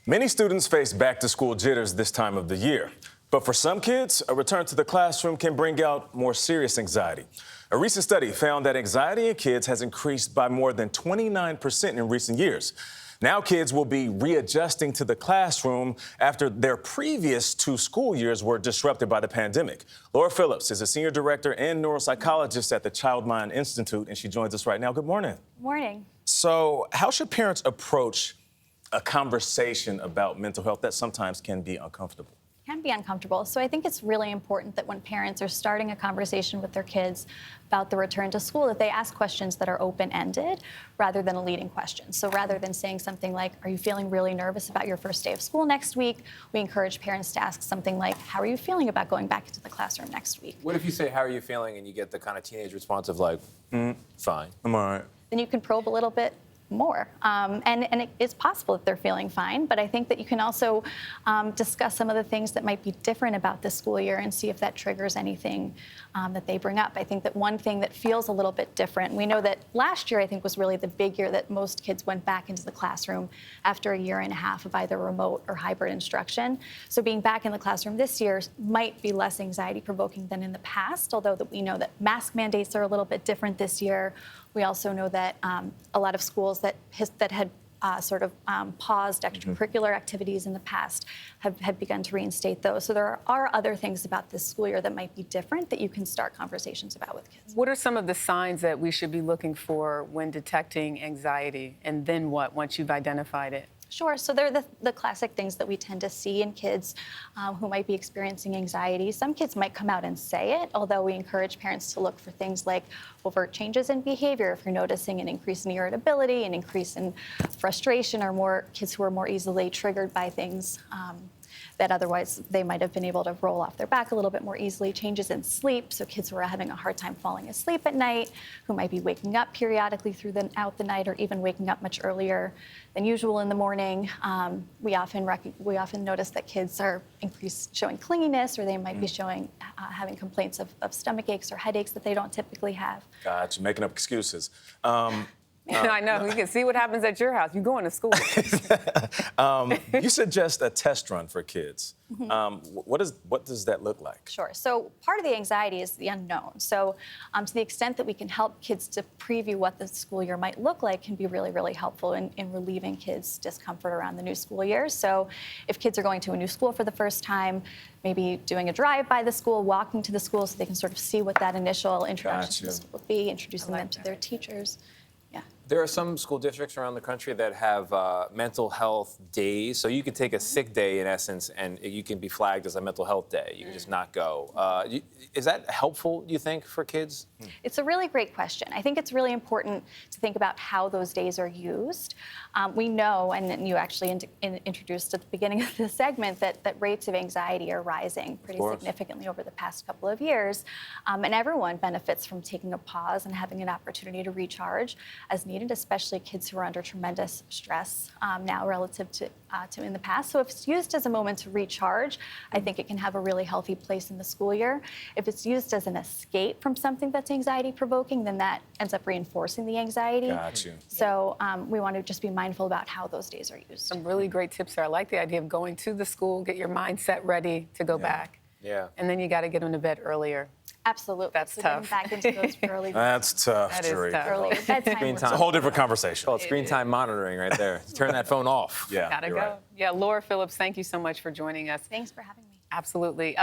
Many students face back-to-school jitters this time of the year. But for some kids, a return to the classroom can bring out more serious anxiety. A recent study found that anxiety in kids has increased by more than 29% in recent years. Now kids will be readjusting to the classroom after their previous 2 school years were disrupted by the pandemic. Laura Phillips is a senior director and neuropsychologist at the Child Mind Institute, and she joins us right now. Good morning. Morning. So how should parents approach a conversation about mental health that sometimes can be uncomfortable? Can be uncomfortable. So I think it's really important that when parents are starting a conversation with their kids about the return to school, that they ask questions that are open-ended rather than a leading question. So rather than saying something like, are you feeling really nervous about your first day of school next week? We encourage parents to ask something like, how are you feeling about going back into the classroom next week? What if you say, how are you feeling? And you get the kind of teenage response of like, fine. I'm all right. Then you can probe a little bit more. And it is possible that they're feeling fine, but I think that you can also discuss some of the things that might be different about this school year and see if that triggers anything that they bring up. I think that one thing that feels a little bit different, we know that last year I think was really the big year that most kids went back into the classroom after a year and a half of either remote or hybrid instruction. So being back in the classroom this year might be less anxiety provoking than in the past, although that we know that mask mandates are a little bit different this year. We also know that a lot of schools that had paused extracurricular activities in the past have begun to reinstate those. So there are other things about this school year that might be different that you can start conversations about with kids. What are some of the signs that we should be looking for when detecting anxiety? And then what, once you've identified it? Sure. So they're the classic things that we tend to see in kids who might be experiencing anxiety. Some kids might come out and say it, although we encourage parents to look for things like overt changes in behavior. If you're noticing an increase in irritability, an increase in frustration, or more kids who are more easily triggered by things that otherwise they might have been able to roll off their back a little bit more easily. Changes in sleep, so kids who are having a hard time falling asleep at night, who might be waking up periodically throughout the night, or even waking up much earlier than usual in the morning. We often notice that kids are showing clinginess, or they might be showing having complaints of stomach aches or headaches that they don't typically have. Gotcha, making up excuses. I know, you can see what happens at your house. You're going to school. You suggest a test run for kids. What does that look like? Sure. So part of the anxiety is the unknown. So to the extent that we can help kids to preview what the school year might look like can be really, really helpful in relieving kids' discomfort around the new school year. So if kids are going to a new school for the first time, maybe doing a drive by the school, walking to the school so they can sort of see what that initial introduction to the school would be, introducing them to their teachers. Yeah. There are some school districts around the country that have mental health days. So you can take a sick day, in essence, and you can be flagged as a mental health day. You can just not go. Is that helpful, you think, for kids? It's a really great question. I think it's really important to think about how those days are used. We know, and you actually introduced at the beginning of the segment, that rates of anxiety are rising pretty significantly over the past couple of years. And everyone benefits from taking a pause and having an opportunity to recharge as needed, especially kids who are under tremendous stress now relative to in the past. So if it's used as a moment to recharge, I think it can have a really healthy place in the school year. If it's used as an escape from something that's anxiety-provoking, then that ends up reinforcing the anxiety. Got you. So we want to just be mindful about how those days are used. Some really great tips there. I like the idea of going to the school, get your mindset ready to go back. Yeah. And then you got to get them to bed earlier. Absolutely. That's so tough. Getting back into those early. That's tough, That is Tariq. tough. Earlier bedtime. Screen It's a time. whole different conversation. Well, it's screen time monitoring right there. Turn that phone off. Yeah, Gotta you're go. right. Yeah, Laura Phillips, thank you so much for joining us. Thanks for having me. Absolutely.